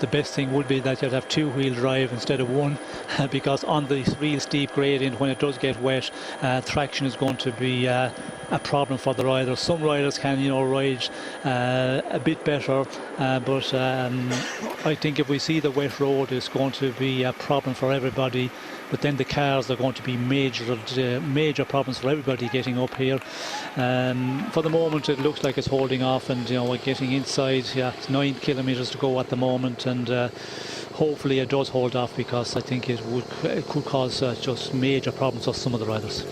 the best thing would be that you'd have two-wheel drive instead of one, because on the real steep gradient, when it does get wet, traction is going to be a problem for the riders. Some riders can, ride a bit better, but I think if we see the wet road, it's going to be a problem for everybody. But then the cars are going to be major problems for everybody getting up here. For the moment, it looks like it's holding off, and we're getting inside. Yeah, it's 9 kilometres to go at the moment, and hopefully it does hold off, because I think it could cause just major problems for some of the riders.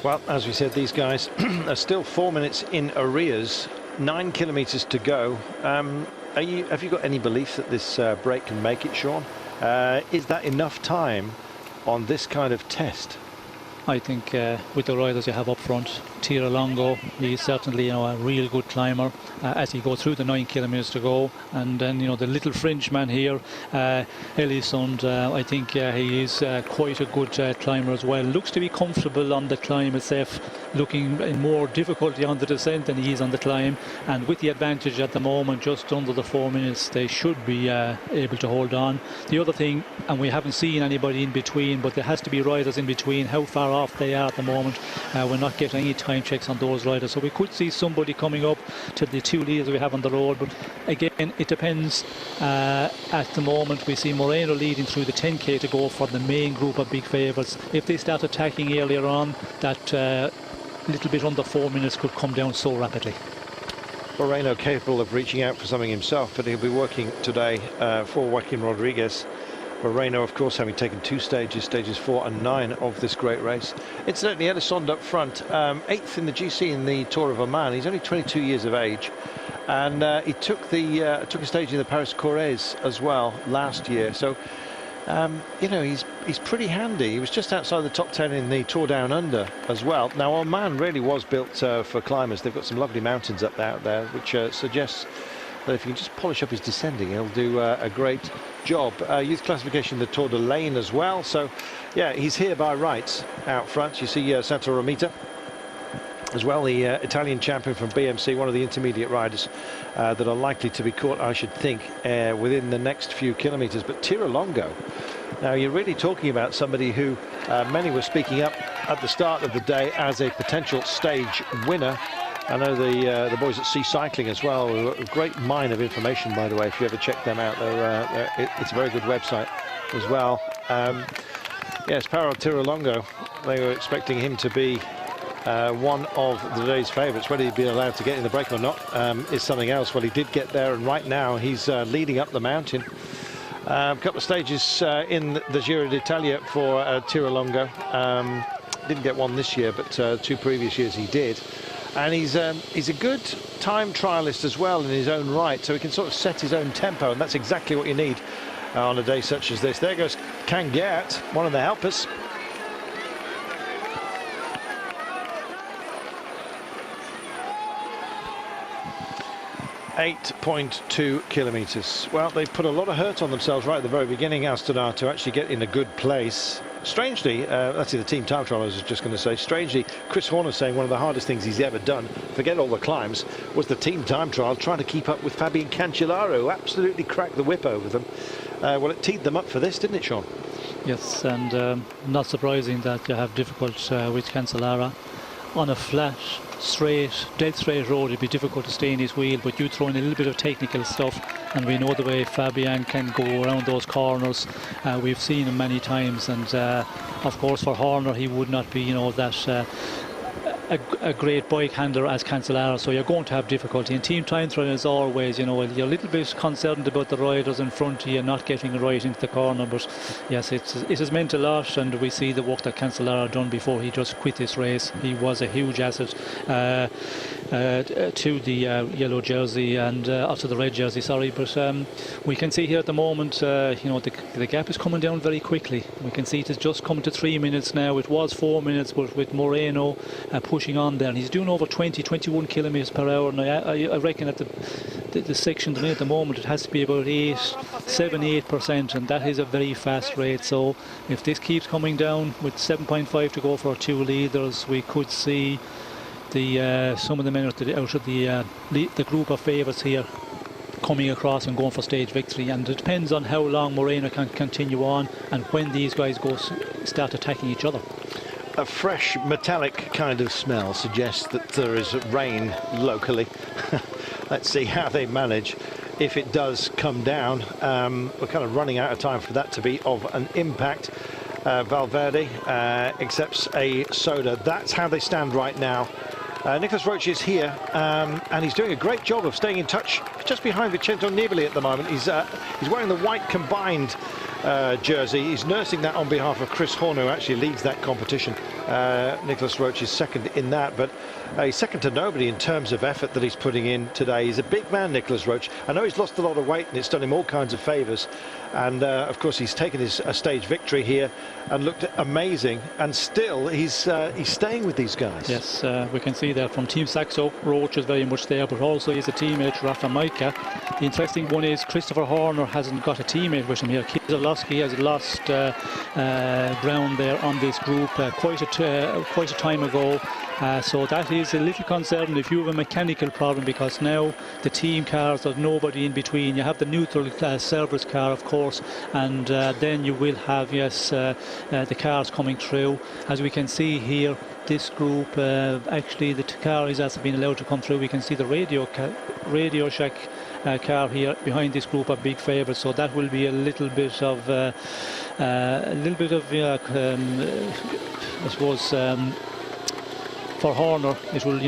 Well, as we said, these guys are still 4 minutes in arrears. 9 kilometres to go. Have you got any belief that this break can make it, Sean? Is that enough time on this kind of test? I think with the riders you have up front, Tira Longo, he's certainly a real good climber as he goes through the 9 kilometres to go, and then the little French man here, Elisund, I think he is quite a good climber as well. Looks to be comfortable on the climb itself, looking in more difficulty on the descent than he is on the climb, and with the advantage at the moment just under the 4 minutes, they should be able to hold on. The other thing, and we haven't seen anybody in between, but there has to be riders in between, how far off they are at the moment. We're not getting any time checks on those riders, so we could see somebody coming up to the 2 leaders we have on the road, but again it depends. At the moment we see Moreno leading through the 10k to go for the main group of big favourites. If they start attacking earlier on, that little bit under 4 minutes could come down so rapidly. Moreno capable of reaching out for something himself, but he'll be working today for Joaquin Rodriguez. Moreno, of course, having taken 2 stages, stages 4 and 9 of this great race. Incidentally, Elisund up front, 8th in the GC in the Tour of Oman. He's only 22 years of age, and he took a stage in the Paris-Corrèze as well last year. So, he's pretty handy. He was just outside the top 10 in the Tour Down Under as well. Now, Oman really was built for climbers. They've got some lovely mountains up there, which suggests that if you can just polish up his descending, he'll do a great job. Youth classification, the Tour de Lane as well. So, yeah, he's here by rights out front. You see Santa Romita as well, the Italian champion from BMC, one of the intermediate riders that are likely to be caught, I should think, within the next few kilometres. But Tira Longo, now you're really talking about somebody who many were speaking up at the start of the day as a potential stage winner. I know the boys at Sea Cycling as well, a great mine of information, by the way, if you ever check them out. It's a very good website as well. Yes, Paro Tira Longo, they were expecting him to be one of the day's favourites. Whether he'd be allowed to get in the break or not is something else. Well, he did get there, and right now he's leading up the mountain. A couple of stages in the Giro d'Italia for Tira Longo. Didn't get one this year, but 2 previous years he did. And he's a good time trialist as well in his own right, so he can sort of set his own tempo, and that's exactly what you need on a day such as this. There goes Kangiat, one of the helpers. .2 kilometres. Well, they put a lot of hurt on themselves right at the very beginning, Astana, to actually get in a good place. Strangely, that's the team time trial I was just going to say, strangely, Chris Horner saying one of the hardest things he's ever done, forget all the climbs, was the team time trial, trying to keep up with Fabian Cancellara, who absolutely cracked the whip over them. Well, it teed them up for this, didn't it, Sean? Yes, and not surprising that you have difficult with Cancellara. On a flat, dead straight road, it'd be difficult to stay in his wheel, but you throw in a little bit of technical stuff, and we know the way Fabian can go around those corners. We've seen him many times, and of course for Horner he would not be that a great bike handler as Cancellara, so you're going to have difficulty. In team time trial, as always, you're a little bit concerned about the riders in front of you not getting right into the corner, but yes, it has meant a lot, and we see the work that Cancellara done before he just quit this race. He was a huge asset to the yellow jersey and to the red jersey, sorry, but we can see here at the moment the gap is coming down very quickly. We can see it is just coming to 3 minutes now. It was 4 minutes, but with Moreno pushing on there, and he's doing over 21 kilometers per hour. And I reckon at the section at the moment it has to be about 7-8%, and that is a very fast rate. So if this keeps coming down with 7.5 to go for 2 leaders, we could see some of the men out of the group of favourites here coming across and going for stage victory. And it depends on how long Moreno can continue on and when these guys start attacking each other. A fresh metallic kind of smell suggests that there is rain locally. Let's see how they manage. If it does come down, we're kind of running out of time for that to be of an impact. Valverde accepts a soda. That's how they stand right now. Nicholas Roche is here, and he's doing a great job of staying in touch just behind Vincenzo Nibali at the moment. He's wearing the white combined jersey. He's nursing that on behalf of Chris Horner, who actually leads that competition. Nicholas Roche is second in that, but he's second to nobody in terms of effort that he's putting in today. He's a big man, Nicholas Roche. I know he's lost a lot of weight and it's done him all kinds of favours. And of course he's taken his stage victory here and looked amazing. And still he's staying with these guys. Yes, we can see that from Team Saxo. Roche is very much there, but also he's a teammate, Rafa Majka. The interesting one is Christopher Horner hasn't got a teammate with him here. Keselowski has lost ground there on this group quite a time ago. So that is a little concern if you have a mechanical problem, because now the team cars, there's nobody in between. You have the neutral service car, of course, and then you will have, yes, the cars coming through. As we can see here, this group, actually the car is also been allowed to come through. We can see the Radio Shack car here behind this group are big favourites, so that will be a little bit of I suppose for Horner it will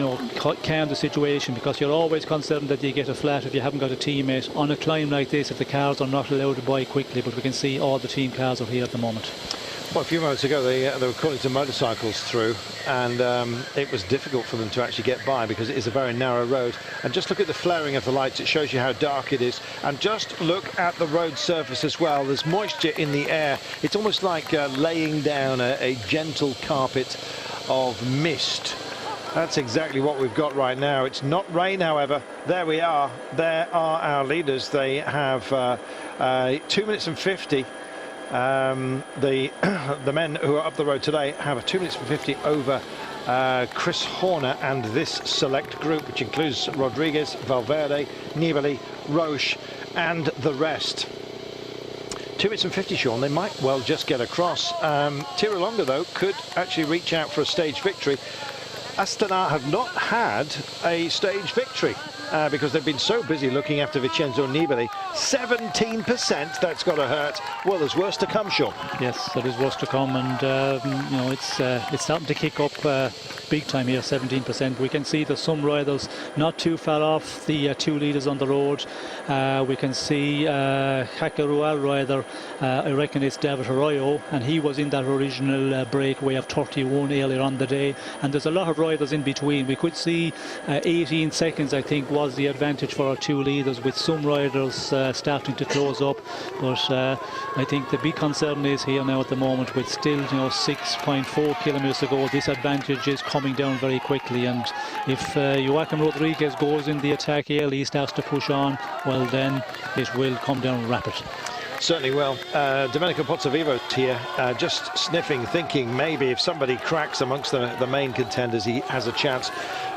calm the situation, because you're always concerned that you get a flat if you haven't got a teammate on a climb like this, if the cars are not allowed to buy quickly. But we can see all the team cars are here at the moment. Well, a few moments ago they were calling some motorcycles through, and it was difficult for them to actually get by because it is a very narrow road. And just look at the flaring of the lights, it shows you how dark it is. And just look at the road surface as well. There's moisture in the air. It's almost like laying down a gentle carpet of mist. That's exactly what we've got right now. It's not rain, however. There we are. There are our leaders. They have 2 minutes and 50. The men who are up the road today have a 2 minutes and 50 over Chris Horner and this select group, which includes Rodriguez, Valverde, Nibali, Roche and the rest. 2 minutes and 50, Sean. They might well just get across. Tirolonga, though, could actually reach out for a stage victory. Astana have not had a stage victory because they've been so busy looking after Vincenzo Nibali. 17%, that's got to hurt. Well, there's worse to come, Sean. Yes, there is worse to come, and it's starting to kick up big time here. 17%. We can see there's some riders not too far off the two leaders on the road. We can see Hakaru rider, I reckon it's David Arroyo, and he was in that original breakaway of 31 earlier on the day. And there's a lot of riders in between. We could see 18 seconds, I think, was the advantage for our two leaders, with some riders starting to close up. But I think the big concern is here now at the moment, with still 6.4 kilometers to go. This advantage is coming down very quickly, and if Joaquim Rodriguez goes in the attack early, he starts to push on, well, then it will come down rapid. Certainly will. Domenico Pozzovivo here, just sniffing, thinking maybe if somebody cracks amongst the main contenders, he has a chance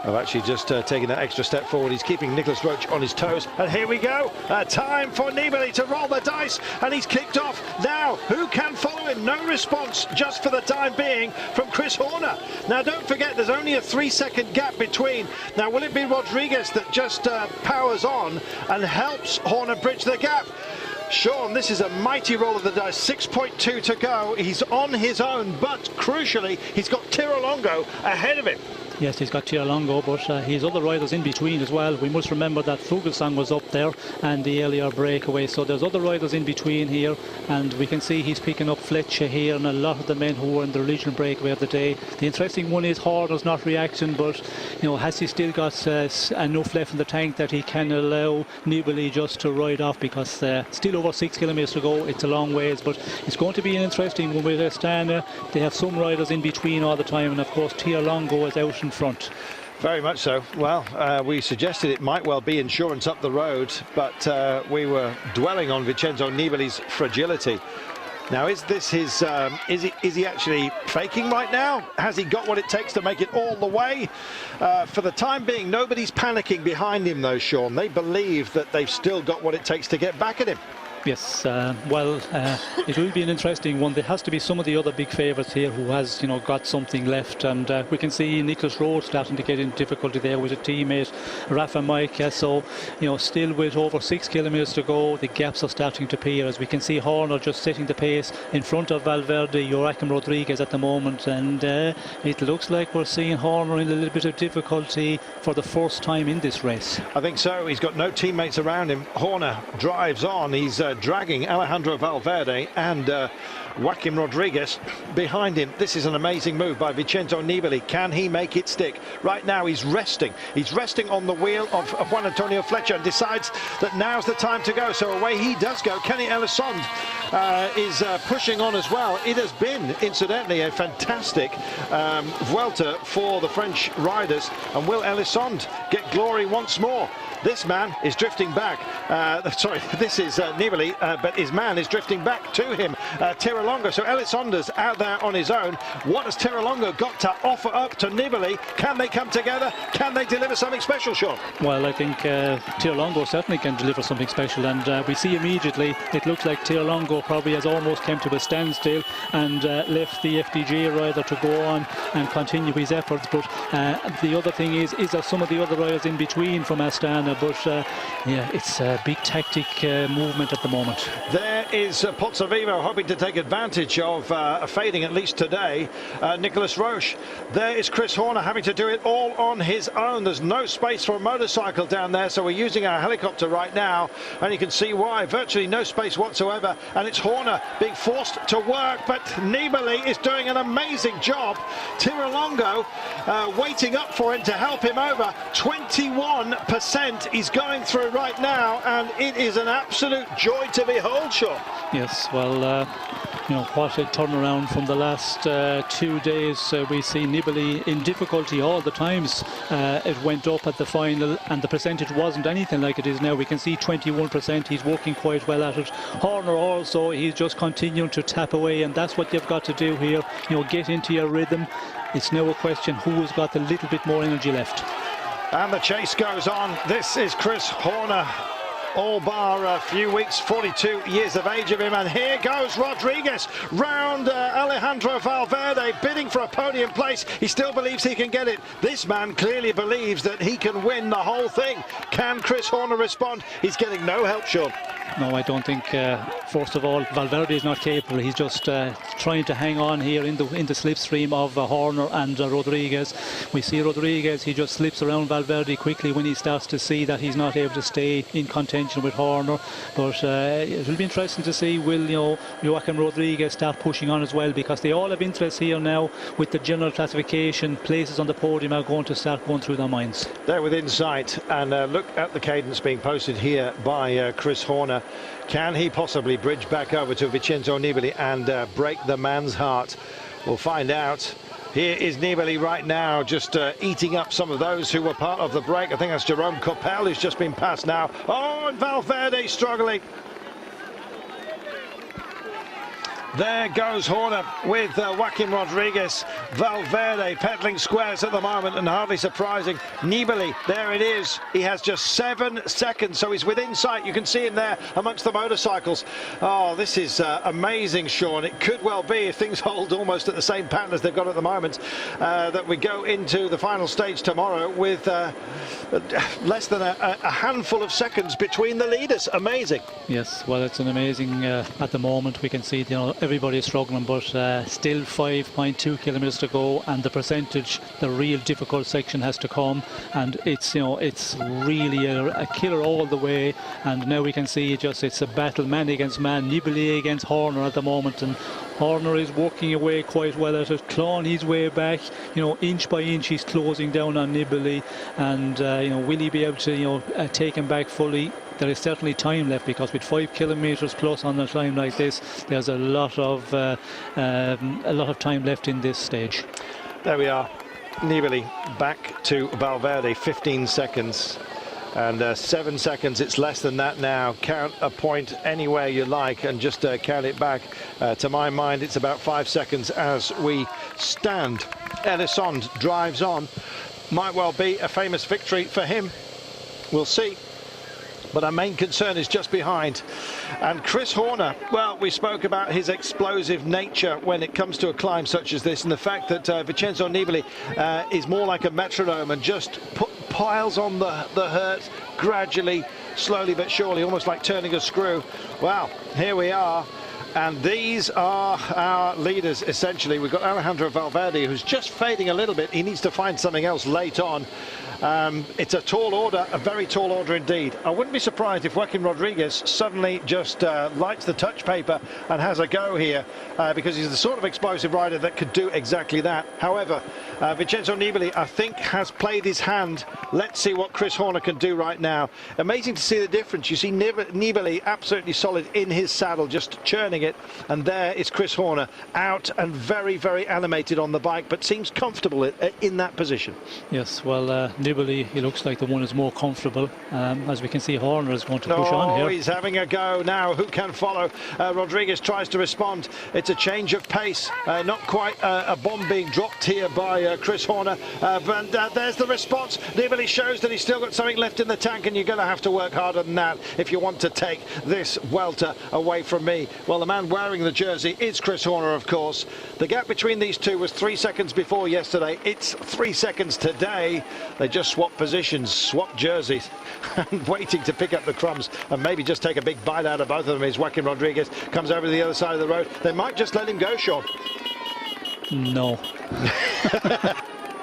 of actually just taking that extra step forward. He's keeping Nicholas Roche on his toes. And here we go. Time for Nibali to roll the dice. And he's kicked off. Now, who can follow him? No response, just for the time being, from Chris Horner. Now, don't forget, there's only a 3-second gap between. Now, will it be Rodriguez that just powers on and helps Horner bridge the gap? Sean, this is a mighty roll of the dice. 6.2 to go. He's on his own, but crucially, he's got Tirolonga ahead of him. Yes, he's got Tirolonga, but he's other riders in between as well. We must remember that Fuglsang was up there and the earlier breakaway, so there's other riders in between here, and we can see he's picking up Fletcher here and a lot of the men who were in the original breakaway of the day. The interesting one is Horner's not reacting, but has he still got enough left in the tank that he can allow Nibali just to ride off, because still over 6 kilometers to go. It's a long ways, but it's going to be an interesting one with Astana. They have some riders in between all the time, and of course Tirolonga is out in front. Very much so. Well, we suggested it might well be insurance up the road, but we were dwelling on Vincenzo Nibali's fragility. Now, is this his, is he actually faking right now? Has he got what it takes to make it all the way? For the time being, nobody's panicking behind him though, Sean. They believe that they've still got what it takes to get back at him. Yes, well, it will be an interesting one. There has to be some of the other big favourites here who has, you know, got something left, and we can see Nicholas Rowe starting to get in difficulty there with a teammate, Rafa Mike. So, you know, still with over 6 kilometres to go, the gaps are starting to appear. As we can see, Horner just setting the pace in front of Valverde, Joaquim Rodriguez at the moment, and it looks like we're seeing Horner in a little bit of difficulty for the first time in this race. I think so. He's got no teammates around him. Horner drives on. He's dragging Alejandro Valverde and Joaquim Rodriguez behind him. This is an amazing move by Vincenzo Nibali. Can he make it stick? Right now he's resting. He's resting on the wheel of Juan Antonio Fletcher and decides that now's the time to go. So away he does go. Kenny Elissonde is pushing on as well. It has been, incidentally, a fantastic vuelta for the French riders. And will Elissonde get glory once more? This man is drifting back. Sorry, this is Nibali, but his man is drifting back to him, Tiralongo. So Elissonde's out there on his own. What has Tiralongo got to offer up to Nibali? Can they come together? Can they deliver something special, Sean? Well, I think Tiralongo certainly can deliver something special, and we see immediately it looks like Tiralongo probably has almost come to a standstill and left the FDJ rider to go on and continue his efforts. But the other thing is there some of the other riders in between from Astana? But yeah, it's a big tactic movement at the moment. There is Pozzovivo hoping to take advantage of a fading, at least today, Nicolas Roche. There is Chris Horner having to do it all on his own. There's no space for a motorcycle down there, so we're using our helicopter right now, and you can see why. Virtually no space whatsoever, and it's Horner being forced to work, but Nibali is doing an amazing job. Tiralongo waiting up for him to help him over. 21% he's going through right now, and it is an absolute joy to behold, Sean. Yes, well, you know, what a turnaround from the last 2 days. We see Nibali in difficulty all the times. It went up at the final, and the percentage wasn't anything like it is now. We can see 21%. He's working quite well at it. Horner also, he's just continuing to tap away, and that's what you've got to do here. You know, get into your rhythm. It's now a question who has got a little bit more energy left. And the chase goes on. This is Chris Horner, all bar a few weeks, 42 years of age of him, and here goes Rodriguez round Alejandro Valverde, bidding for a podium place. He still believes he can get it. This man clearly believes that he can win the whole thing. Can Chris Horner respond? He's getting no help, Sean. No, I don't think, first of all, Valverde is not capable. He's just trying to hang on here in the slipstream of Horner and Rodriguez. We see Rodriguez, he just slips around Valverde quickly when he starts to see that he's not able to stay in contention with Horner. But it will be interesting to see, will, you know, Joaquim Rodriguez start pushing on as well, because they all have interest here now with the general classification. Places on the podium are going to start going through their minds. They're within sight, and look at the cadence being posted here by Chris Horner. Can he possibly bridge back over to Vincenzo Nibali and break the man's heart? We'll find out. Here is Nibali right now, just eating up some of those who were part of the break. I think that's Jerome Coppel who's just been passed now. Oh, and Valverde struggling. There goes Horner with Joaquim Rodriguez. Valverde peddling squares at the moment, and hardly surprising. Nibali, there it is. He has just 7 seconds, so he's within sight. You can see him there amongst the motorcycles. Oh, this is amazing, Sean. It could well be, if things hold almost at the same pattern as they've got at the moment, that we go into the final stage tomorrow with less than a handful of seconds between the leaders. Amazing. Yes, well, it's an amazing at the moment. We can see, you know, everybody's struggling, but still 5.2 kilometers to go, and the percentage, the real difficult section has to come, and it's, you know, it's really a killer all the way. And now we can see it's a battle, man against man, Nibali against Horner at the moment, and Horner is working away quite well at it, clawing his way back, you know, inch by inch he's closing down on Nibali, and you know, will he be able to, you know, take him back fully? There is certainly time left, because with 5 kilometers plus on a climb like this, there's a lot of time left in this stage. There we are. Nibali back to Valverde, 15 seconds. And 7 seconds, it's less than that now. Count a point anywhere you like and just count it back. To my mind, it's about 5 seconds as we stand. Elisond drives on. Might well be a famous victory for him. We'll see. But our main concern is just behind. And Chris Horner, well, we spoke about his explosive nature when it comes to a climb such as this, and the fact that Vincenzo Nibali is more like a metronome and just piles on the hurt gradually, slowly but surely, almost like turning a screw. Well, here we are. And these are our leaders, essentially. We've got Alejandro Valverde, who's just fading a little bit. He needs to find something else late on. It's a tall order, a very tall order indeed. I wouldn't be surprised if Joaquin Rodriguez suddenly just lights the touch paper and has a go here, because he's the sort of explosive rider that could do exactly that. However, Vincenzo Nibali, I think, has played his hand. Let's see what Chris Horner can do right now. Amazing to see the difference. You see Nibali absolutely solid in his saddle, just churning it. And there is Chris Horner, out and very, very animated on the bike, but seems comfortable in that position. Yes, well, Nibali, he looks like the one who's more comfortable. As we can see, Horner is going to push on here. He's having a go now. Who can follow? Rodriguez tries to respond. It's a change of pace. Not quite a bomb being dropped here by Chris Horner. But there's the response. Nibali shows that he's still got something left in the tank, and you're going to have to work harder than that if you want to take this welter away from me. Well, the man wearing the jersey is Chris Horner, of course. The gap between these two was 3 seconds before yesterday. It's 3 seconds today. They just swap positions, swap jerseys, and waiting to pick up the crumbs and maybe just take a big bite out of both of them is Joaquin Rodriguez. Comes over to the other side of the road. They might just let him go, Sean. No.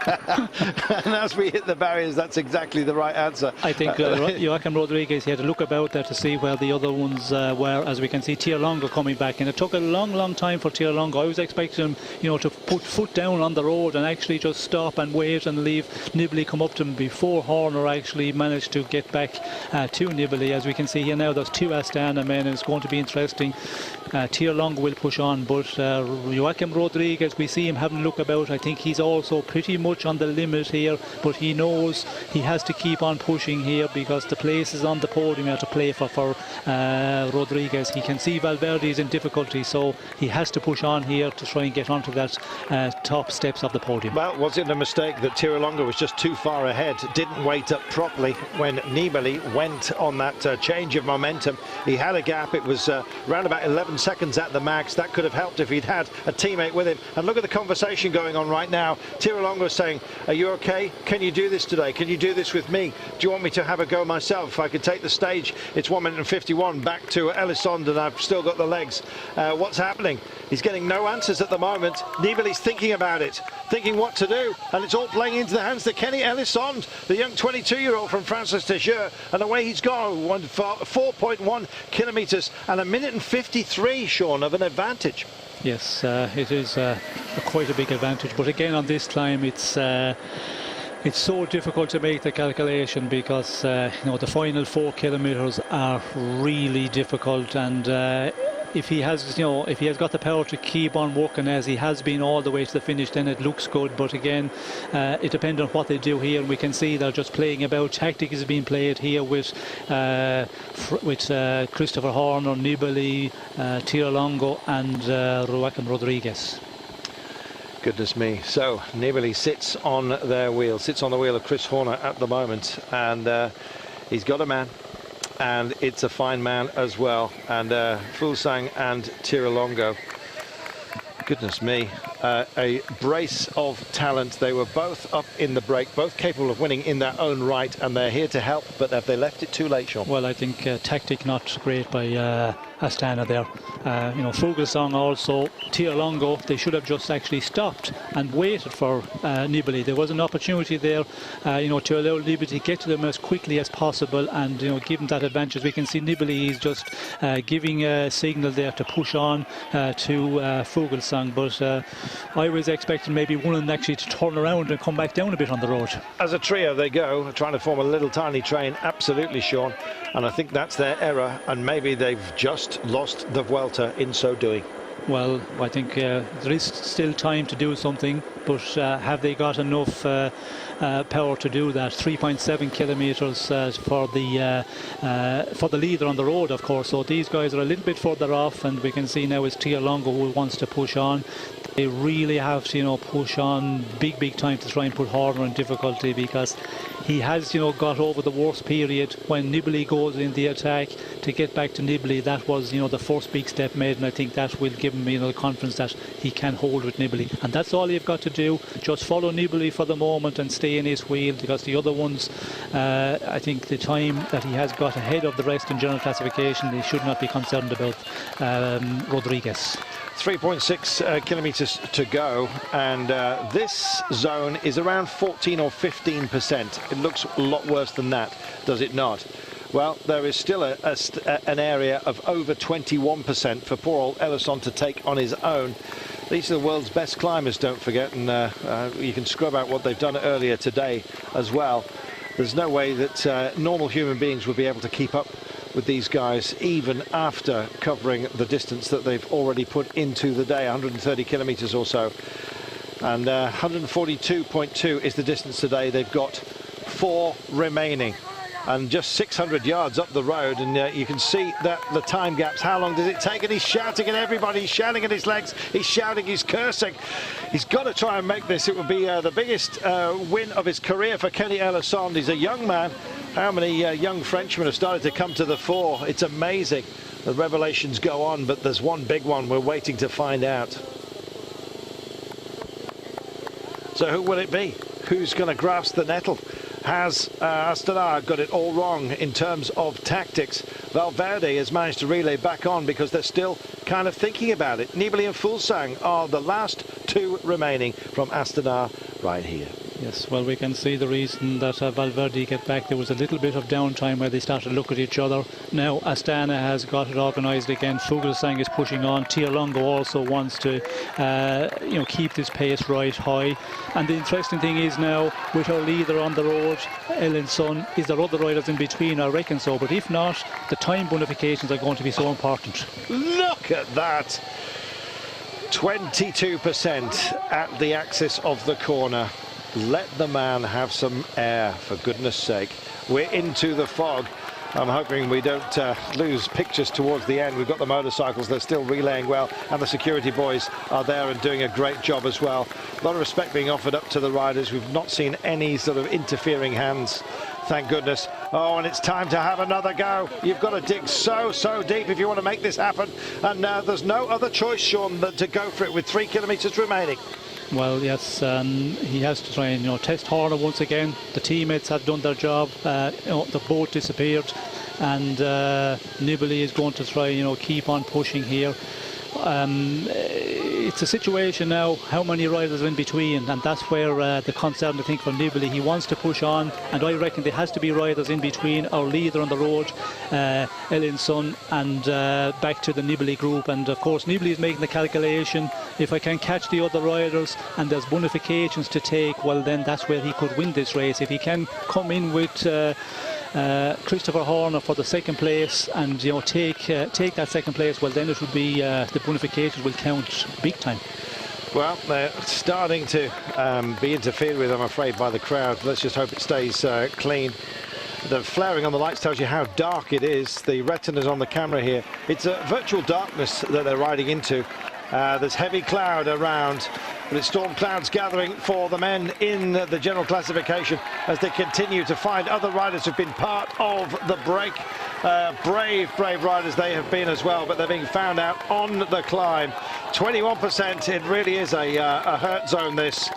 And as we hit the barriers, that's exactly the right answer. I think Joaquin Rodriguez, he had to look about there to see where the other ones were. As we can see, Tiralongo coming back, and it took a long time for Tiralongo. I was expecting him, you know, to put foot down on the road and actually just stop and wait and leave Nibali come up to him before Horner actually managed to get back to Nibali. As we can see here now, there's two Astana men, and it's going to be interesting. Tiralongo will push on, but Joaquin Rodriguez, we see him having a look about. I think he's also pretty much on the limit here, but he knows he has to keep on pushing here because the place is on the podium to play for Rodriguez. He can see Valverde is in difficulty, so he has to push on here to try and get onto that top steps of the podium. Well, was it a mistake that Tiralongo was just too far ahead, didn't wait up properly when Nibali went on that change of momentum? He had a gap. It was around about 11 seconds at the max. That could have helped if he'd had a teammate with him. And look at the conversation going on right now. Tiralongo saying, are you okay? Can you do this today? Can you do this with me? Do you want me to have a go myself? If I could take the stage, it's 1 minute and 51 back to Elisond, and I've still got the legs. What's happening? He's getting no answers at the moment. Nibali's thinking about it, thinking what to do, and it's all playing into the hands of Kenny Elisond, the young 22-year-old from Francis Tejeur, and away he's gone. 4.1 kilometres and 1 minute and 53, Sean, of an advantage. Yes, it is quite a big advantage, but again on this climb it's so difficult to make the calculation because you know, the final 4 kilometres are really difficult, and if he has, you know, if he has got the power to keep on working as he has been all the way to the finish, then it looks good. But again, it depends on what they do here, and we can see they're just playing about. Tactic is being played here with Christopher Horner, Nibali, Tiralongo and Joaquin Rodriguez. Goodness me. So Nibali sits on their wheel, sits on the wheel of Chris Horner at the moment, and he's got a man. And it's a fine man as well. And Fuglsang and Tiralongo, goodness me, a brace of talent. They were both up in the break, both capable of winning in their own right, and they're here to help. But have they left it too late, Sean? Well, I think tactic not great by Astana there. You know, Fuglsang also, Tiralongo, they should have just actually stopped and waited for Nibali. There was an opportunity there, you know, to allow Nibali to get to them as quickly as possible and, you know, give them that advantage. We can see Nibali is just giving a signal there to push on to Fuglsang, but I was expecting maybe one of them actually to turn around and come back down a bit on the road. As a trio they go, trying to form a little tiny train, absolutely, Sean, and I think that's their error, and maybe they've just lost the Vuelta in so doing. Well, I think there is still time to do something, but have they got enough power to do that? 3.7 kilometres for the leader on the road, of course. So these guys are a little bit further off, and we can see now it's Tia Longo who wants to push on. They really have to, push on big time to try and put Horner in difficulty, because he has, got over the worst period when Nibali goes in the attack. To get back to Nibali, that was, the first big step made, and I think that will give him, the confidence that he can hold with Nibali. And that's all you've got to do. Just follow Nibali for the moment and stay in his wheel, because the other ones, I think the time that he has got ahead of the rest in general classification, he should not be concerned about Rodriguez. 3.6 kilometres to go, and this zone is around 14 or 15%. It looks a lot worse than that, does it not? Well, there is still an area of over 21% for poor old Ellison to take on his own. These are the world's best climbers, don't forget, and you can scrub out what they've done earlier today as well. There's no way that normal human beings would be able to keep up with these guys, even after covering the distance that they've already put into the day, 130 kilometres or so. And 142.2 is the distance today. They've got 4 remaining, and just 600 yards up the road, and you can see that the time gaps. How long does it take? And he's shouting at everybody, he's shouting at his legs, he's shouting, he's cursing. He's got to try and make this. It would be the biggest win of his career for Kenny Ellison. He's a young man. How many young Frenchmen have started to come to the fore? It's amazing. The revelations go on, but there's one big one we're waiting to find out. So who will it be? Who's going to grasp the nettle? Has Astana got it all wrong in terms of tactics? Valverde has managed to relay back on because they're still kind of thinking about it. Nibali and Fuglsang are the last 2 remaining from Astana right here. Yes, well, we can see the reason that Valverde get back. There was a little bit of downtime where they started to look at each other. Now Astana has got it organised again. Fuglsang is pushing on. Tia Longo also wants to, keep this pace right high. And the interesting thing is now, with our leader on the road, Ellison, is there other riders in between? I reckon so. But if not, the time bonifications are going to be so important. Look at that. 22% at the axis of the corner. Let the man have some air, for goodness sake. We're into the fog. I'm hoping we don't lose pictures towards the end. We've got the motorcycles, they're still relaying well, and the security boys are there and doing a great job as well. A lot of respect being offered up to the riders. We've not seen any sort of interfering hands, thank goodness. Oh, and it's time to have another go. You've got to dig so deep if you want to make this happen, and there's no other choice, Sean, than to go for it with 3 kilometres remaining. Well, yes, he has to try and test Horner once again. The teammates have done their job. The boat disappeared, and Nibali is going to try keep on pushing here. It's a situation now, how many riders are in between, and that's where the concern, I think, for Nibali. He wants to push on, and I reckon there has to be riders in between our leader on the road, Ellison, and back to the Nibali group. And of course Nibali is making the calculation, if I can catch the other riders and there's bonifications to take, well then that's where he could win this race. If he can come in with Christopher Horner for the 2nd place and take that 2nd place, well then it will be the bonifications will count big time. Well, they're starting to be interfered with, I'm afraid, by the crowd. Let's just hope it stays clean. The flaring on the lights tells you how dark it is. The retinas on the camera here, it's a virtual darkness that they're riding into. There's heavy cloud around, but it's storm clouds gathering for the men in the general classification as they continue to find other riders who've been part of the break. Brave riders they have been as well, but they're being found out on the climb. 21%, it really is a hurt zone, this.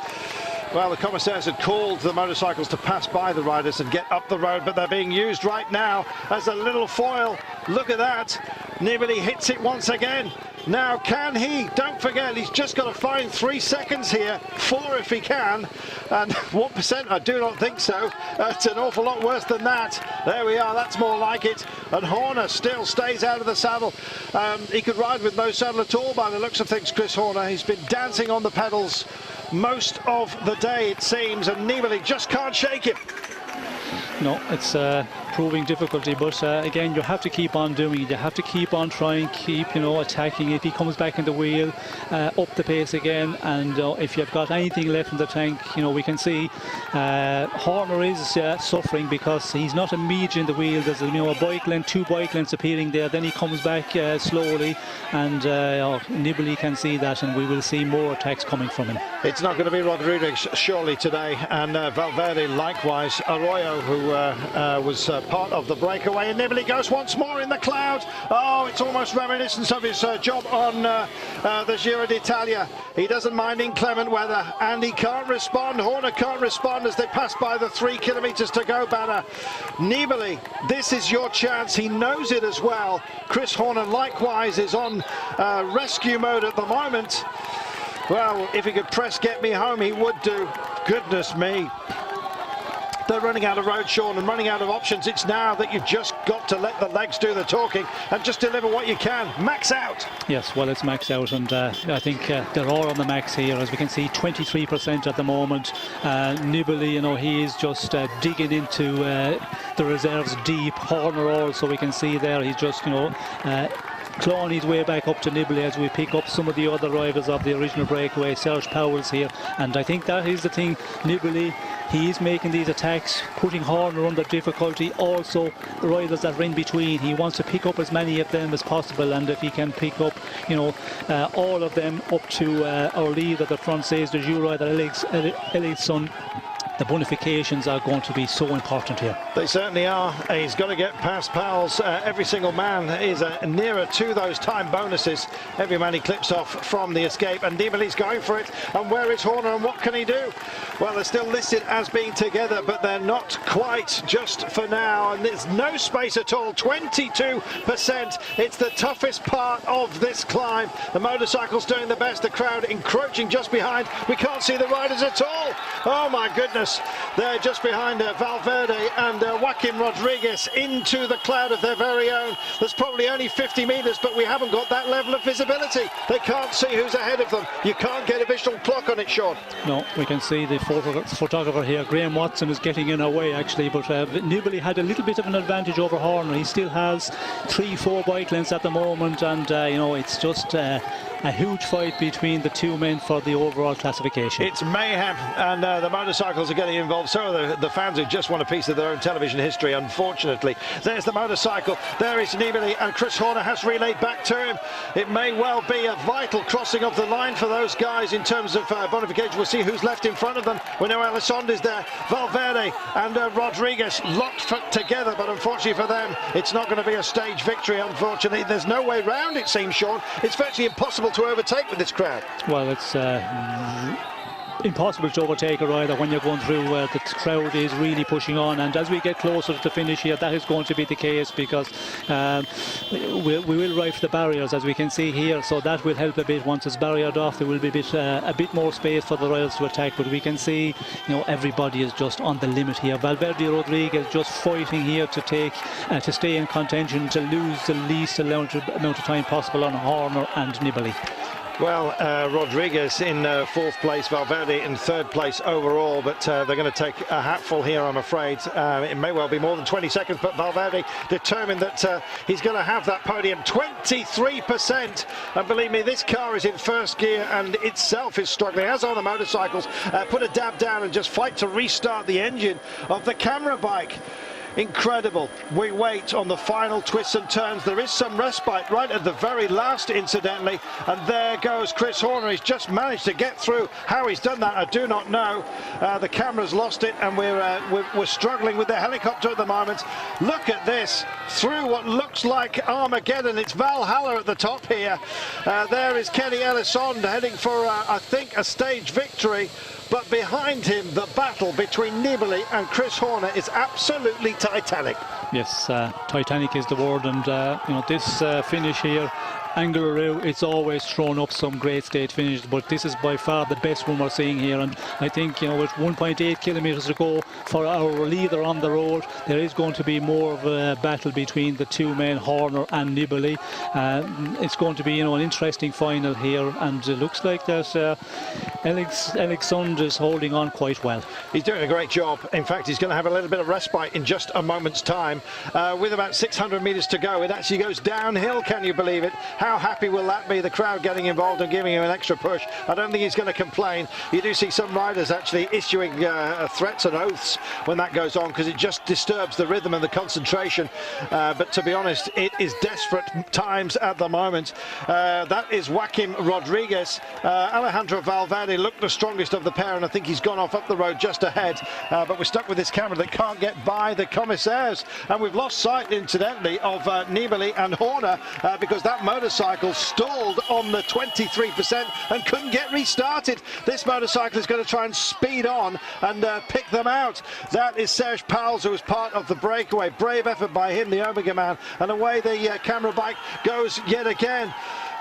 Well, the commissaires had called the motorcycles to pass by the riders and get up the road, but they're being used right now as a little foil. Look at that. Nibali hits it once again. Now, can he? Don't forget, he's just got to find 3 seconds here, 4 if he can. And 1%, I do not think so. It's an awful lot worse than that. There we are, that's more like it. And Horner still stays out of the saddle. He could ride with no saddle at all by the looks of things, Chris Horner. He's been dancing on the pedals most of the day, it seems, and Nibali just can't shake him. No, it's proving difficulty, but again, you have to keep on doing it. You have to keep on trying, keep attacking. If he comes back in the wheel, up the pace again, and if you've got anything left in the tank, we can see Horner is suffering because he's not immediate in the wheel. There's a bike length, 2 bike lengths appearing there. Then he comes back slowly, and Nibali can see that, and we will see more attacks coming from him. It's not going to be Rodriguez surely today, and Valverde likewise. Arroyo, who was part of the breakaway, and Nibali goes once more in the cloud. Oh, it's almost reminiscent of his job on the Giro d'Italia. He doesn't mind inclement weather, and he can't respond. Horner can't respond as they pass by the 3 kilometres to go banner. Nibali, this is your chance. He knows it as well. Chris Horner likewise is on rescue mode at the moment. Well, if he could press get me home, he would do. Goodness me. They're running out of road, Sean, and running out of options. It's now that you've just got to let the legs do the talking and just deliver what you can. Max out. Yes, well, it's max out, and I think they're all on the max here. As we can see, 23% at the moment. Nibali, he is just digging into the reserves deep. Horner also, we can see there, he's just, clawing his way back up to Nibali as we pick up some of the other rivals of the original breakaway. Serge Powell's here, and I think that is the thing. Nibali, he is making these attacks, putting Horner under difficulty. Also, the riders that are in between, he wants to pick up as many of them as possible, and if he can pick up, all of them up to our lead at the front, says the Giro rider Alex Son. The bonifications are going to be so important here. They certainly are. He's got to get past Powell's. Every single man is nearer to those time bonuses. Every man he clips off from the escape, and Nibali's going for it. And where is Horner, and what can he do? Well, they're still listed as being together, but they're not quite just for now, and there's no space at all. 22%. It's the toughest part of this climb. The motorcycle's doing the best, the crowd encroaching just behind. We can't see the riders at all. Oh my goodness. They're just behind Valverde and Joaquin Rodriguez into the cloud of their very own. There's probably only 50 metres, but we haven't got that level of visibility. They can't see who's ahead of them. You can't get a visual clock on it, Sean. No, we can see the photographer here. Graham Watson is getting in our way, actually, but Nibali had a little bit of an advantage over Horner. He still has 3-4 bike lengths at the moment, and it's just a huge fight between the two men for the overall classification. It's mayhem, and the motorcycles are getting involved. So are the fans who just want a piece of their own television history, unfortunately. There's the motorcycle. There is Nibali, and Chris Horner has relayed back to him. It may well be a vital crossing of the line for those guys in terms of bonification. We'll see who's left in front of them. We know Elizondo is there. Valverde and Rodriguez locked together, but unfortunately for them, it's not going to be a stage victory, unfortunately. There's no way round, it seems, Sean. It's virtually impossible to overtake with this crowd. Well, it's impossible to overtake a rider when you're going through where the crowd is really pushing on, and as we get closer to the finish here, that is going to be the case, because we will ride for the barriers, as we can see here, so that will help a bit. Once it's barriered off, there will be a bit more space for the riders to attack, but we can see everybody is just on the limit here. Valverde Rodriguez just fighting here to stay in contention, to lose the least amount of time possible on Horner and Nibali. Well, Rodriguez in 4th place, Valverde in 3rd place overall, but they're going to take a hatful here, I'm afraid. It may well be more than 20 seconds, but Valverde determined that he's going to have that podium. 23%, and believe me, this car is in 1st gear and itself is struggling, as are the motorcycles. Put a dab down and just fight to restart the engine of the camera bike. Incredible. We wait on the final twists and turns. There is some respite right at the very last, incidentally, and there goes Chris Horner. He's just managed to get through. How he's done that, I do not know. The camera's lost it, and we're struggling with the helicopter at the moment. Look at this, through what looks like Armageddon. It's Valhalla at the top here. There is Kenny Elizondo heading for, I think, a stage victory. But behind him, the battle between Nibali and Chris Horner is absolutely titanic. Yes, titanic is the word, and this finish here, angliru, it's always thrown up some great stage finishes, but this is by far the best one we're seeing here. And I think, you know, with 1.8 kilometres to go for our leader on the road, there is going to be more of a battle between the two men, Horner and Nibali. It's going to be, you know, an interesting final here, and it looks like that Alexander is holding on quite well. He's doing a great job. In fact, he's going to have a little bit of respite in just a moment's time. With about 600 metres to go, it actually goes downhill. Can you believe it? How happy will that be? The crowd getting involved and giving him an extra push. I don't think he's going to complain. You do see some riders actually issuing threats and oaths when that goes on, because it just disturbs the rhythm and the concentration. But to be honest, it is desperate times at the moment. That is Joaquim Rodriguez. Alejandro Valverde looked the strongest of the pair, and I think he's gone off up the road just ahead. But we're stuck with this camera that can't get by the commissaires. And we've lost sight, incidentally, of Nibali and Horner because that motorcycle stalled on the 23% and couldn't get restarted. This motorcycle is going to try and speed on and pick them out. That is Serge Pauls, who was part of the breakaway. Brave effort by him, the Omega man. And away the camera bike goes yet again.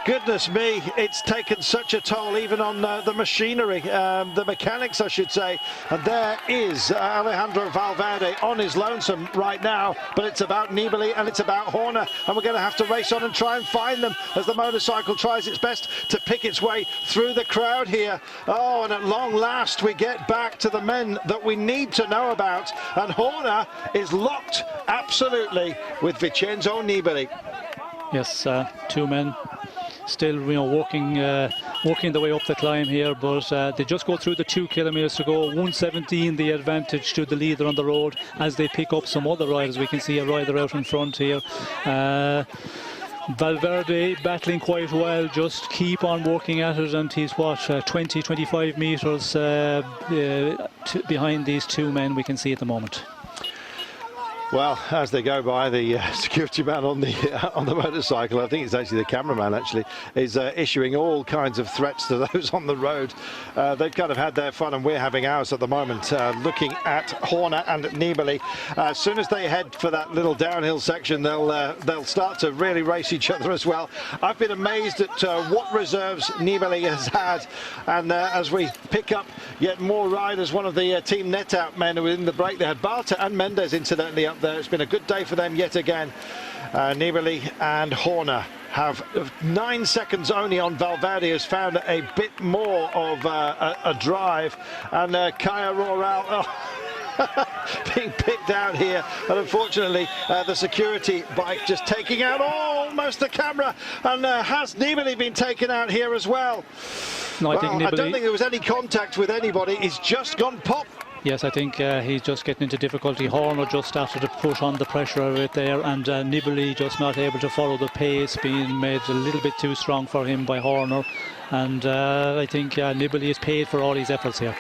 Goodness me, it's taken such a toll even on the machinery, the mechanics, I should say. And there is Alejandro Valverde on his lonesome right now, but it's about Nibali and it's about Horner, and we're going to have to race on and try and find them as the motorcycle tries its best to pick its way through the crowd here. Oh, and at long last we get back to the men that we need to know about, and Horner is locked absolutely with Vincenzo Nibali. Yes, two men still, you know, working the way up the climb here, but they just go through the 2 kilometres to go. 1:17 the advantage to the leader on the road as they pick up some other riders. We can see a rider out in front here. Valverde battling quite well, just keep on working at it, and he's what, 20-25 metres behind these two men we can see at the moment. Well, as they go by, the security man on the motorcycle, I think it's actually the cameraman actually, is issuing all kinds of threats to those on the road. They've kind of had their fun, and we're having ours at the moment, looking at Horner and Nibali. As soon as they head for that little downhill section, they'll start to really race each other as well. I've been amazed at what reserves Nibali has had, and as we pick up yet more riders, one of the team net out men who were in the break, they had Balta and Mendes incidentally up there. It's been a good day for them yet again. Nibali and Horner have 9 seconds only on Valverde, has found a bit more of a drive, and Kaya Roral being picked out here, and unfortunately the security bike just taking out almost the camera. And has Nibali been taken out here as well? No, I don't think there was any contact with anybody. He's just gone pop. Yes, I think he's just getting into difficulty. Horner just started to put on the pressure of it there, and Nibali just not able to follow the pace, being made a little bit too strong for him by Horner. And I think Nibali has paid for all his efforts here.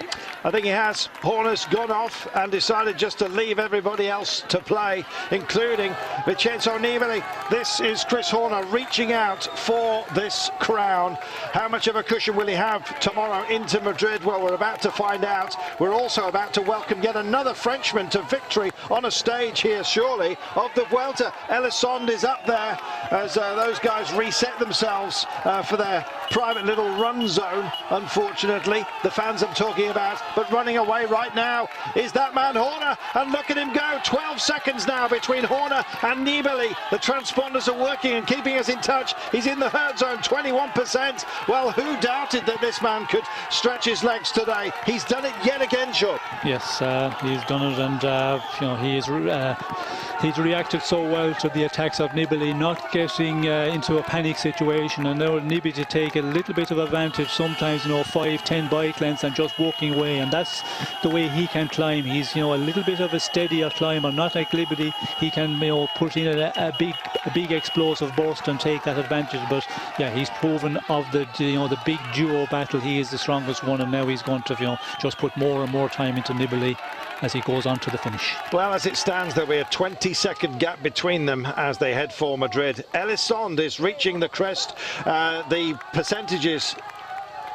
I think he has. Horner's gone off and decided just to leave everybody else to play, including Vincenzo Nibali. This is Chris Horner reaching out for this crown. How much of a cushion will he have tomorrow into Madrid? Well, we're about to find out. We're also about to welcome yet another Frenchman to victory on a stage here, surely, of the Vuelta. Elisond is up there as those guys reset themselves for their private little run zone. Unfortunately, the fans I'm talking about, but running away right now is that man Horner, and look at him go. 12 seconds now between Horner and Nibali. The transponders are working and keeping us in touch. He's in the hurt zone, 21%. Well, who doubted that this man could stretch his legs today? He's done it yet again, Sean. Yes, he's done it, and you know, he's reacted so well to the attacks of Nibali, not getting into a panic situation, and now Nibali to take a little bit of advantage sometimes, you know, 5-10 bike lengths, and just walking away. And that's the way he can climb. He's, you know, a little bit of a steadier climber, not like Nibali. He can, you know, put in a big explosive burst and take that advantage. But yeah, he's proven of the, you know, the big duo battle, he is the strongest one, and now he's going to, you know, just put more and more time into Nibali as he goes on to the finish. Well, as it stands, there'll be a 20-second gap between them as they head for Madrid. Elisond is reaching the crest. The percentages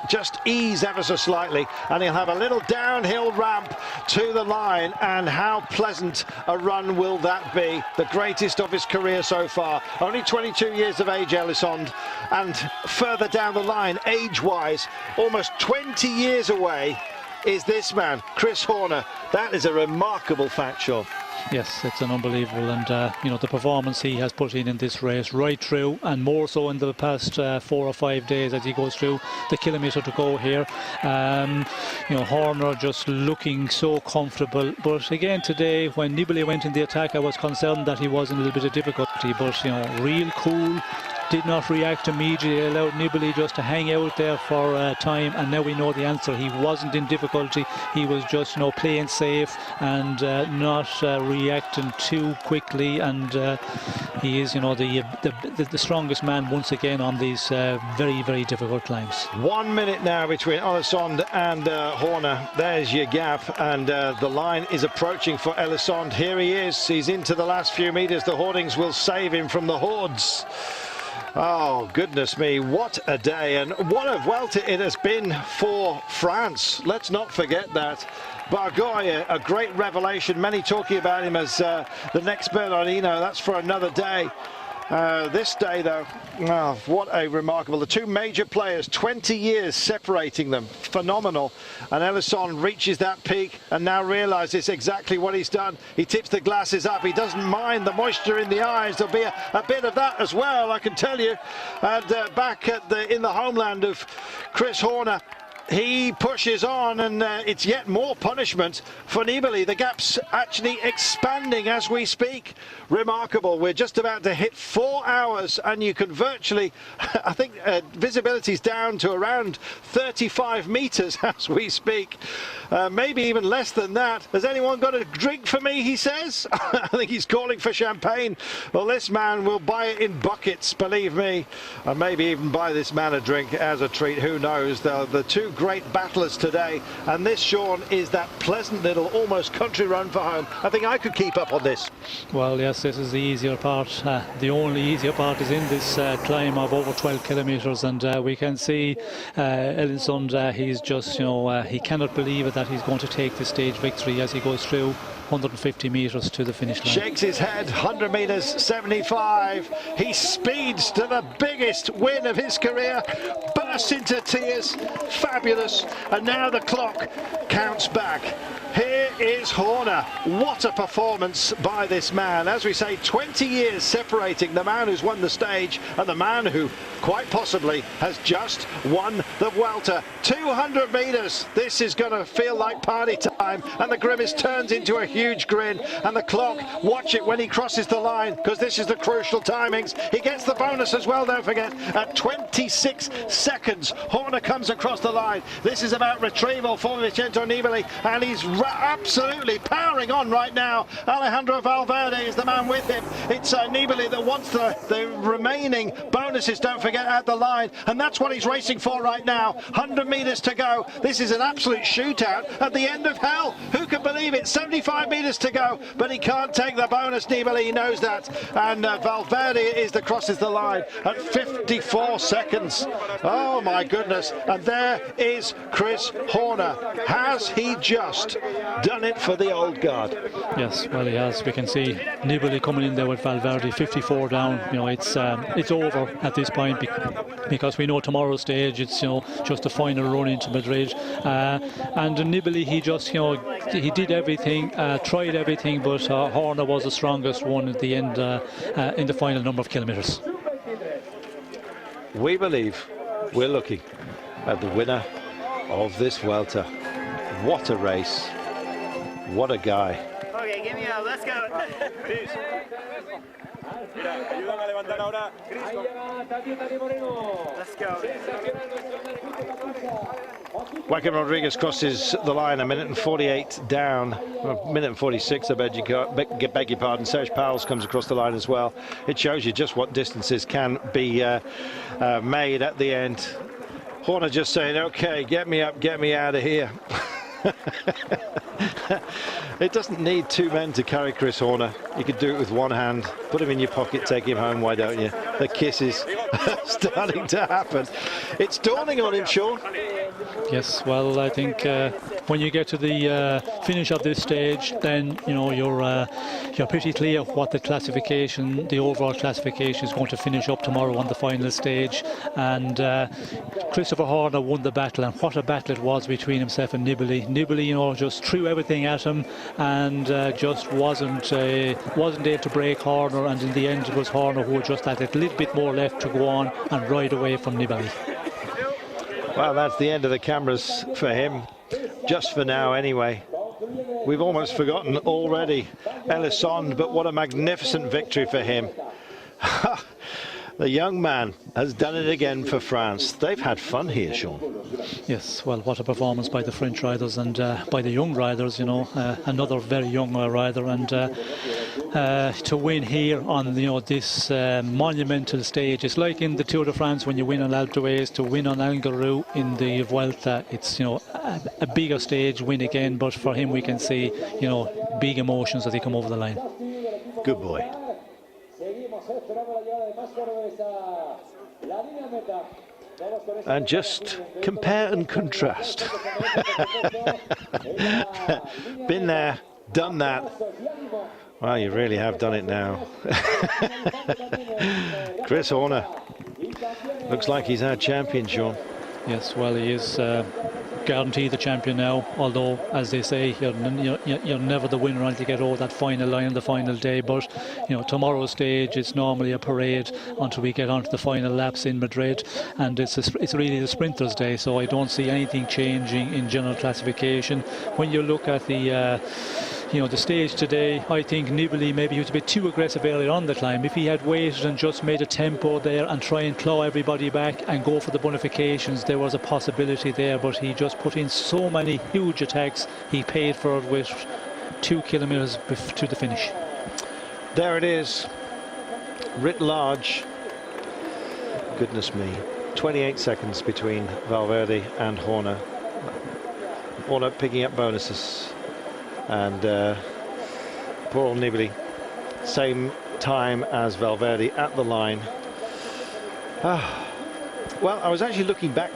just ease ever so slightly, and he'll have a little downhill ramp to the line. And how pleasant a run will that be? The greatest of his career so far. Only 22 years of age, Elisond, and further down the line, age-wise, almost 20 years away is this man, Chris Horner. That is a remarkable fact, Sean. Yes, it's an unbelievable, and you know, the performance he has put in this race right through, and more so in the past 4 or 5 days as he goes through the kilometre to go here. You know, Horner just looking so comfortable, but again today when Nibali went in the attack, I was concerned that he was in a little bit of difficulty, but you know, real cool. Did not react immediately, allowed Nibali just to hang out there for time, and now we know the answer. He wasn't in difficulty, he was just, you know, playing safe and not reacting too quickly, and he is, you know, the strongest man once again on these very, very difficult climbs. 1 minute now between Elisond and Horner. There's your gap, and the line is approaching for Elisond. Here he is, he's into the last few meters. The hoardings will save him from the hordes. Oh, goodness me, what a day, and what a Vuelta it has been for France. Let's not forget that. Bargoye, a great revelation, many talking about him as the next Bernardino. That's for another day. This day, though, oh, what a remarkable. The two major players, 20 years separating them. Phenomenal. And Elisond reaches that peak and now realizes exactly what he's done. He tips the glasses up. He doesn't mind the moisture in the eyes. There'll be a bit of that as well, I can tell you. And back at in the homeland of Chris Horner, he pushes on, and it's yet more punishment for Nibali. The gap's actually expanding as we speak. Remarkable. We're just about to hit 4 hours, and you can virtually, I think visibility's down to around 35 meters as we speak. Maybe even less than that. Has anyone got a drink for me, he says? I think he's calling for champagne. Well, this man will buy it in buckets, believe me. And maybe even buy this man a drink as a treat. Who knows? The two great battlers today, and this, Sean, is that pleasant little almost country run for home. I think I could keep up on this. Well, yes, this is the easier part. The only easier part is in this climb of over 12 kilometres, and we can see Elisond, he's just, you know, he cannot believe it that he's going to take the stage victory as he goes through 150 metres to the finish line. Shakes his head, 100 metres, 75. He speeds to the biggest win of his career, bursts into tears, fabulous, and now the clock counts back. Here is Horner. What a performance by this man. As we say, 20 years separating the man who's won the stage and the man who quite possibly has just won the Vuelta. 200 metres. This is going to feel like party time, and the grimace turns into a huge grin, and the clock, watch it when he crosses the line, because this is the crucial timings. He gets the bonus as well, don't forget, at 26 seconds. Horner comes across the line. This is about retrieval for Vincenzo Nibali, and he's absolutely powering on right now. Alejandro Valverde is the man with him. It's Nibali that wants the remaining bonuses, don't forget, at the line, and that's what he's racing for right now. 100 metres to go. This is an absolute shootout at the end of hell. Who can believe it? 75 metres to go, but he can't take the bonus, Nibali, he knows that, and Valverde is the crosses the line at 54 seconds. Oh my goodness, and there is Chris Horner. Has he just done it for the old guard? Yes, well, he has. We can see Nibali coming in there with Valverde, 54 down. You know, it's over at this point because we know tomorrow's stage, it's, you know, just the final run into Madrid, and Nibali, he just, you know, he did everything, tried everything, but Horner was the strongest one at the end in the final number of kilometres. We believe we're looking at the winner of this Vuelta. What a race. What a guy. Okay, give me a, let's go. Let's go. Joaquin Rodriguez crosses the line, a minute and 48 down, a minute and 46, I beg your pardon. Serge Pauwels comes across the line as well. It shows you just what distances can be made at the end. Horner just saying, okay, get me up, get me out of here. It doesn't need two men to carry Chris Horner. You could do it with one hand, put him in your pocket, take him home, why don't you? The kisses are starting to happen. It's dawning on him, Sean. Yes, well, I think when you get to the finish of this stage, then you're pretty clear what the overall classification is going to finish up tomorrow on the final stage. And Christopher Horner won the battle, and what a battle it was between himself and Nibali. Nibali, just threw everything at him, and just wasn't able to break Horner. And in the end, it was Horner who just had a little bit more left to go on and ride away from Nibali. Well, that's the end of the cameras for him, just for now anyway. We've almost forgotten already Elisson, but what a magnificent victory for him. The young man has done it again for France. They've had fun here, Sean. Yes, well, what a performance by the French riders and by the young riders, another very young rider, and to win here on this monumental stage. It's like in the Tour de France when you win on Alto, to win on Angliru in the Vuelta. It's a bigger stage win again, but for him we can see big emotions as he come over the line. Good boy. And just compare and contrast. Been there, done that. Well, you really have done it now. Chris Horner looks like he's our champion, Sean. Yes, well, he is guaranteed the champion now, although, as they say, you're never the winner until you get over that final line on the final day. But tomorrow's stage, it's normally a parade until we get onto the final laps in Madrid, and it's really the sprinters' day, so I don't see anything changing in general classification. When you look at the stage today, I think Nibali maybe he was a bit too aggressive earlier on the climb. If he had waited and just made a tempo there and try and claw everybody back and go for the bonifications, there was a possibility there, but he just put in so many huge attacks. He paid for it with 2 kilometers to the finish. There it is, writ large. Goodness me, 28 seconds between Valverde and Horner. Horner picking up bonuses. And poor old Nibali, same time as Valverde at the line. Well, I was actually looking back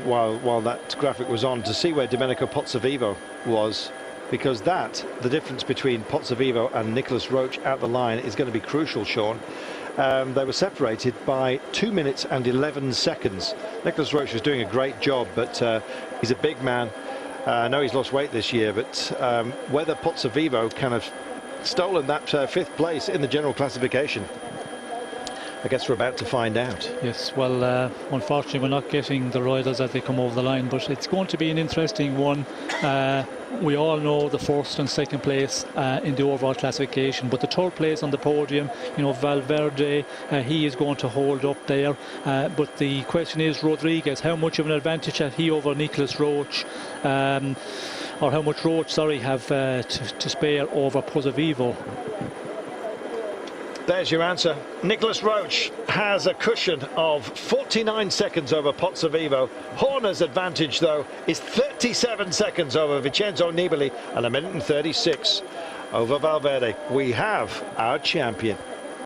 while that graphic was on to see where Domenico Pozzovivo was, because the difference between Pozzovivo and Nicholas Roche at the line is going to be crucial, Sean. They were separated by 2 minutes and 11 seconds. Nicholas Roche was doing a great job, but he's a big man. I know he's lost weight this year, but whether Pozzovivo can have stolen that 5th place in the general classification, I guess we're about to find out. Yes, well, unfortunately we're not getting the riders as they come over the line, but it's going to be an interesting one. We all know the 1st and 2nd place in the overall classification, but the 3rd place on the podium, Valverde, he is going to hold up there. But the question is, Rodriguez, how much of an advantage had he over Nicholas Roche, or how much Roche, have to spare over Pozzovivo? There's your answer. Nicholas Roche has a cushion of 49 seconds over Pozzovivo. Horner's advantage, though, is 37 seconds over Vincenzo Nibali and 1 minute and 36 over Valverde. We have our champion.